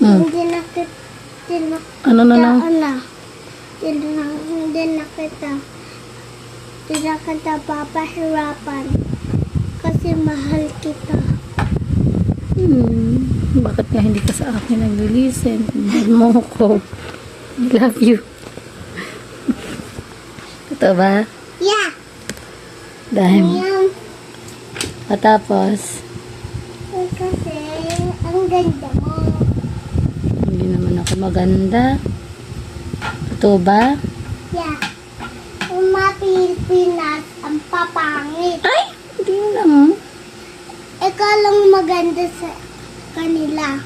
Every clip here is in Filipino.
Hindi na kita. Ano na lang? Hindi na kita papahirapan. Kasi mahal kita. Bakit nga hindi ka sa akin nag-listen? Mahal mo ko. I love you. Totoo ba? Yeah. Dahil. Yan. Tapos, Kasi ang ganda mo. hindi naman ako maganda. Totoo ba? Yeah. Yung mga Pilipinas, ang papangit. Ay! Hindi lang. Ikaw lang maganda sa kanila.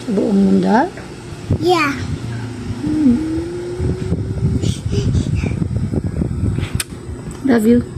Sa buong mundo? Yeah. Love you.